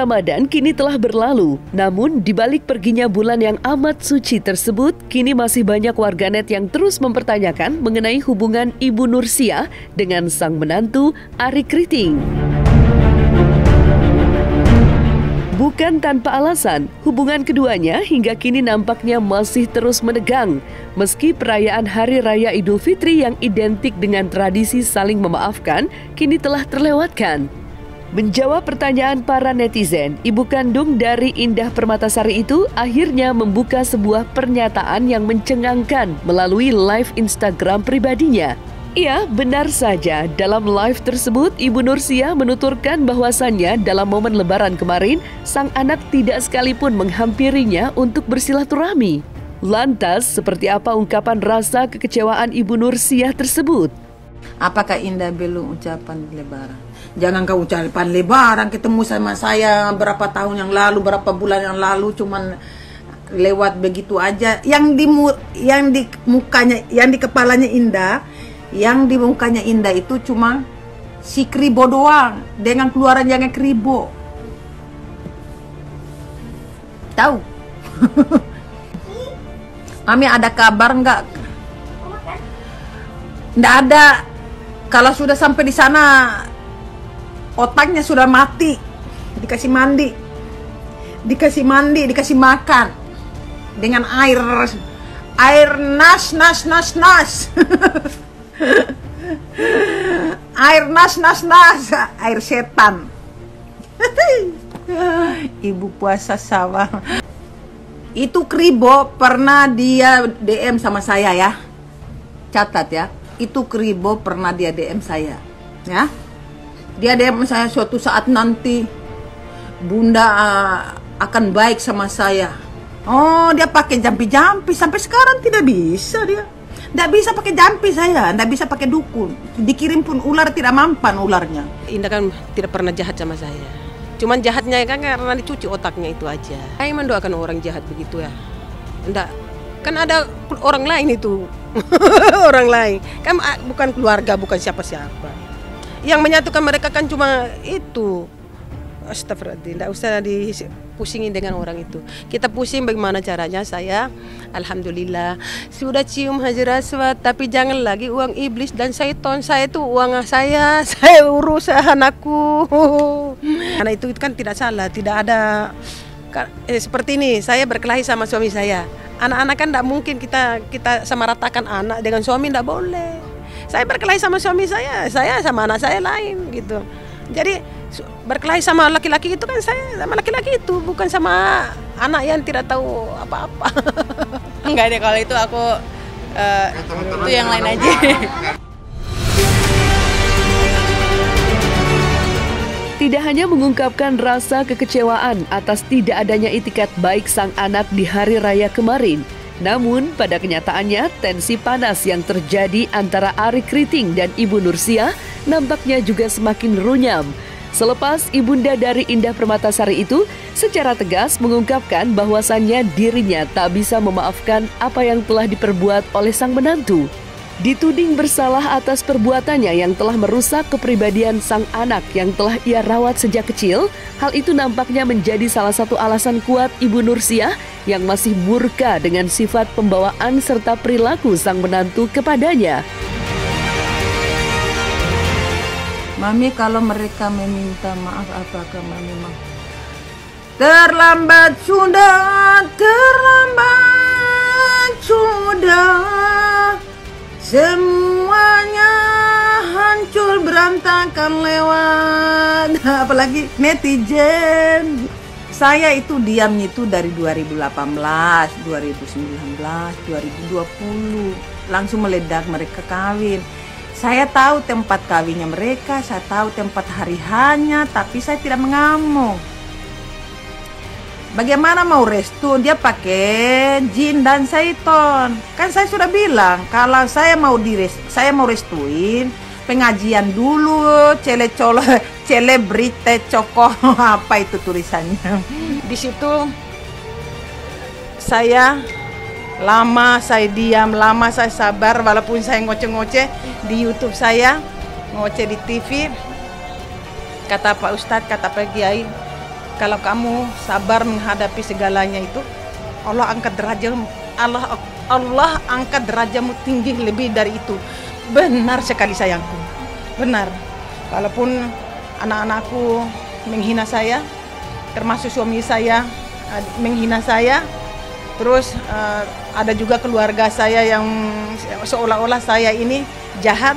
Ramadan kini telah berlalu. Namun, di balik perginya bulan yang amat suci tersebut, kini masih banyak warganet yang terus mempertanyakan mengenai hubungan Ibu Nursia dengan sang menantu Arie Kriting. Bukan tanpa alasan, hubungan keduanya hingga kini nampaknya masih terus menegang. Meski perayaan Hari Raya Idul Fitri yang identik dengan tradisi saling memaafkan, kini telah terlewatkan. Menjawab pertanyaan para netizen, ibu kandung dari Indah Permatasari itu akhirnya membuka sebuah pernyataan yang mencengangkan melalui live Instagram pribadinya. Iya, benar saja. Dalam live tersebut, Ibu Nursia menuturkan bahwasannya dalam momen Lebaran kemarin, sang anak tidak sekalipun menghampirinya untuk bersilaturahmi. Lantas, seperti apa ungkapan rasa kekecewaan Ibu Nursia tersebut? Apakah Indah belum ucapan Lebaran? Jangan kau ucapan Lebaran, ketemu sama saya berapa tahun yang lalu, berapa bulan yang lalu, cuman lewat begitu aja. Yang di kepalanya Indah, yang di mukanya Indah itu cuma si Kribo doang, dengan keluaran yang Kribo. Tahu? Mami ada kabar nggak? Nggak ada. Kalau sudah sampai di sana, otaknya sudah mati. Dikasih mandi, dikasih makan dengan air nas. Air nas, air setan. Ibu puasa sawah. Itu Kribo pernah dia DM sama saya ya. Catat ya. Itu Kribo pernah dia DM saya. Ya. Dia DM saya suatu saat nanti Bunda akan baik sama saya. Oh, dia pakai jampi-jampi sampai sekarang tidak bisa dia. Tidak bisa pakai jampi saya, tidak bisa pakai dukun. Dikirim pun ular tidak mampan ularnya. Indah kan tidak pernah jahat sama saya. Cuman jahatnya kan karena dicuci otaknya itu aja. Saya mendoakan orang jahat begitu ya. Enggak, kan ada orang lain itu. Orang lain. Kan bukan keluarga, bukan siapa-siapa. Yang menyatukan mereka kan cuma itu. Astagfirullahaladzim, tidak usah dipusingin dengan orang itu. Kita pusing bagaimana caranya. Saya alhamdulillah sudah cium hajar aswad, tapi jangan lagi uang iblis dan syaiton. Saya itu uang saya urus anakku. Karena itu kan tidak salah, tidak ada seperti ini. Saya berkelahi sama suami saya. Anak-anak kan tidak mungkin kita samaratakan anak dengan suami, tidak boleh. Saya berkelahi sama suami saya sama anak saya lain gitu. Jadi berkelahi sama laki-laki itu kan saya sama laki-laki itu, bukan sama anak yang tidak tahu apa-apa. Enggak deh, kalau itu aku itu yang lain aja. Tidak hanya mengungkapkan rasa kekecewaan atas tidak adanya itikat baik sang anak di hari raya kemarin, namun pada kenyataannya tensi panas yang terjadi antara Arie Kriting dan Ibu Nursia nampaknya juga semakin runyam. Selepas ibunda dari Indah Permatasari itu secara tegas mengungkapkan bahwasannya dirinya tak bisa memaafkan apa yang telah diperbuat oleh sang menantu. Dituding bersalah atas perbuatannya yang telah merusak kepribadian sang anak yang telah ia rawat sejak kecil, hal itu nampaknya menjadi salah satu alasan kuat Ibu Nursia yang masih murka dengan sifat pembawaan serta perilaku sang menantu kepadanya. Mami, kalau mereka meminta maaf, apakah Mami mau? Terlambat sudah, semuanya hancur berantakan lewat. Apalagi netizen. Saya itu diamnya itu dari 2018, 2019, 2020. Langsung meledak mereka kawin. Saya tahu tempat kawinnya mereka, saya tahu tempat hari hanya, tapi saya tidak mengamuk. Bagaimana mau restu? Dia pakai jin dan syaiton. Kan saya sudah bilang, kalau saya mau restuin, pengajian dulu, celebrite coko, apa itu tulisannya. Di situ saya lama saya diam, lama saya sabar, walaupun saya ngoceh-ngoceh di YouTube saya, ngoceh di TV. Kata Pak Ustadz, kata Pak Kiai, Kalau kamu sabar menghadapi segalanya itu, Allah angkat derajatmu, Allah angkat derajatmu tinggi lebih dari itu. Benar sekali sayangku, benar. Walaupun anak-anakku menghina saya, termasuk suami saya menghina saya, terus ada juga keluarga saya yang seolah-olah saya ini jahat,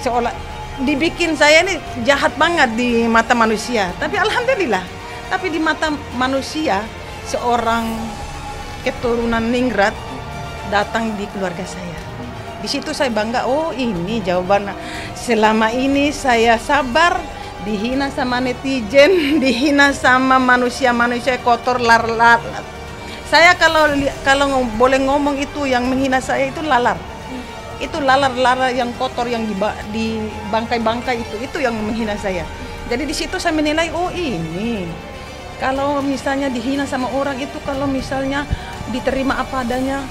seolah dibikin saya ini jahat banget di mata manusia. Tapi alhamdulillah, tapi di mata manusia seorang keturunan ningrat datang di keluarga saya. Di situ saya bangga, oh ini jawaban. Selama ini saya sabar, dihina sama netizen, dihina sama manusia-manusia kotor, lalat. Saya kalau boleh ngomong itu yang menghina saya itu lalar. Itu lalar-lalar yang kotor yang di bangkai-bangkai itu yang menghina saya. Jadi di situ saya menilai, oh ini kalau misalnya dihina sama orang itu, kalau misalnya diterima apa adanya,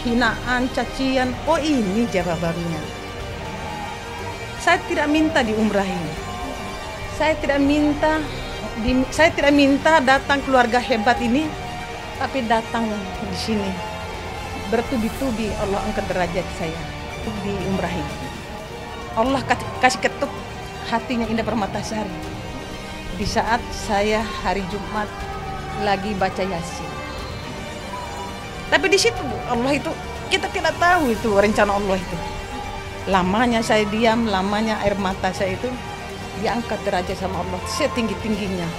hinaan, cacian, oh ini jawabannya. Saya tidak minta diumrahin. Saya tidak minta datang keluarga hebat ini, tapi datang di sini bertubi-tubi Allah angkat derajat saya untuk diumrahin. Allah kasih ketuk hatinya Indah Permatasari di saat saya hari Jumat lagi baca Yasin. Tapi di situ Allah itu kita tidak tahu itu rencana Allah itu. Lamanya saya diam, lamanya air mata saya itu diangkat derajat sama Allah setinggi-tingginya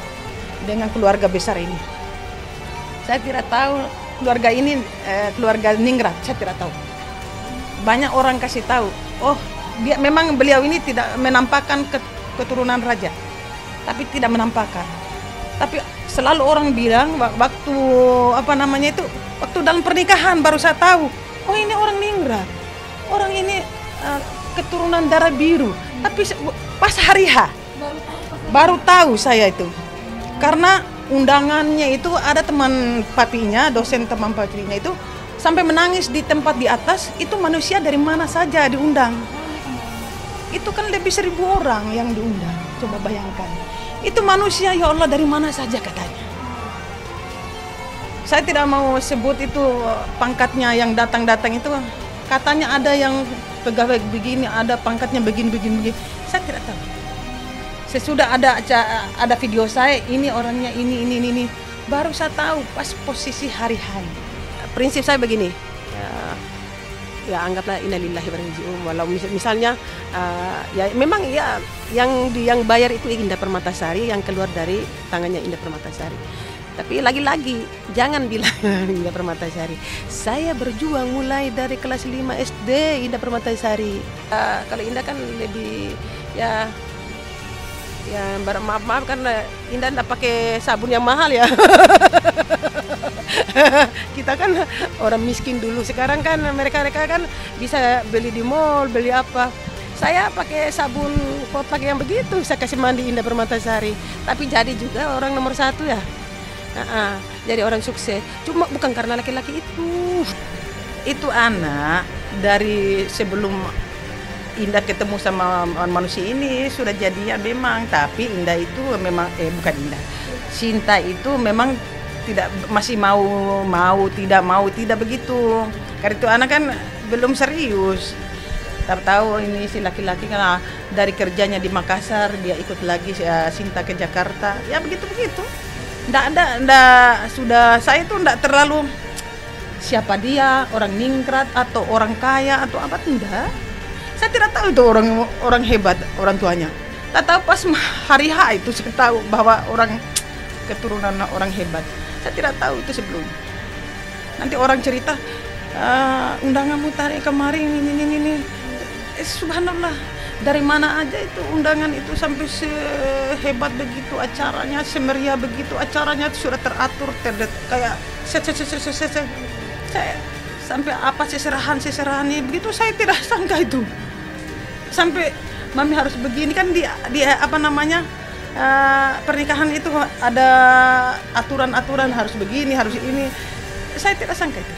dengan keluarga besar ini. Saya tidak tahu keluarga ini keluarga ningrat, saya tidak tahu. Banyak orang kasih tahu, oh dia memang beliau ini tidak menampakkan keturunan raja, tapi tidak menampakkan. Tapi selalu orang bilang waktu waktu dalam pernikahan baru saya tahu, oh ini orang ningrat, orang ini keturunan darah biru. Tapi pas hari H baru tahu saya itu, karena undangannya itu ada teman papinya, dosen teman papinya itu sampai menangis di tempat di atas. Itu manusia dari mana saja diundang. Itu kan lebih 1.000 orang yang diundang. Coba bayangkan, itu manusia ya Allah dari mana saja katanya. Saya tidak mau sebut itu pangkatnya yang datang-datang itu. Katanya ada yang pegawai begini, ada pangkatnya begini. Saya tidak tahu. Sesudah ada video saya, ini orangnya ini. Baru saya tahu pas posisi hari-hari. Prinsip saya begini, ya anggaplah innalillahi wa inna ilaihi raji'un. Walau misalnya ya memang ya yang bayar itu Indah Permatasari, yang keluar dari tangannya Indah Permatasari. Tapi lagi-lagi jangan bilang Indah Permatasari. Saya berjuang mulai dari kelas 5 SD Indah Permatasari. Kalau Indah kan lebih ya maaf karena Indah tidak pakai sabun yang mahal ya. Kita kan orang miskin dulu, sekarang kan mereka kan bisa beli di mall, beli apa. Saya pakai sabun kotak yang begitu, saya kasih mandi Indah Permatasari. Tapi jadi juga orang nomor 1 ya. Jadi orang sukses. Cuma bukan karena laki-laki itu. Itu anak dari sebelum Indah ketemu sama manusia ini sudah jadian memang, tapi Indah itu memang bukan Indah. Cinta itu memang masih mau tidak begitu. Karena itu anak kan belum serius. Tahu ini si laki-laki kan dari kerjanya di Makassar dia ikut lagi Sinta ke Jakarta. Ya begitu. Sudah saya itu enggak terlalu siapa dia, orang ningrat atau orang kaya atau apa, tidak. Saya tidak tahu itu orang hebat orang tuanya. Tak tahu pas hari H itu saya tahu bahwa orang keturunan orang hebat. Saya tidak tahu itu sebelumnya. Nanti orang cerita undanganmu tarik kemarin ini. Subhanallah, dari mana aja itu undangan itu sampai sehebat begitu acaranya, semeriah begitu acaranya, sudah teratur, kayak saya sampai apa seserahan begitu, saya tidak sangka itu. Sampai mami harus begini kan di pernikahan itu ada aturan-aturan harus begini, harus ini. Saya tidak sangka itu.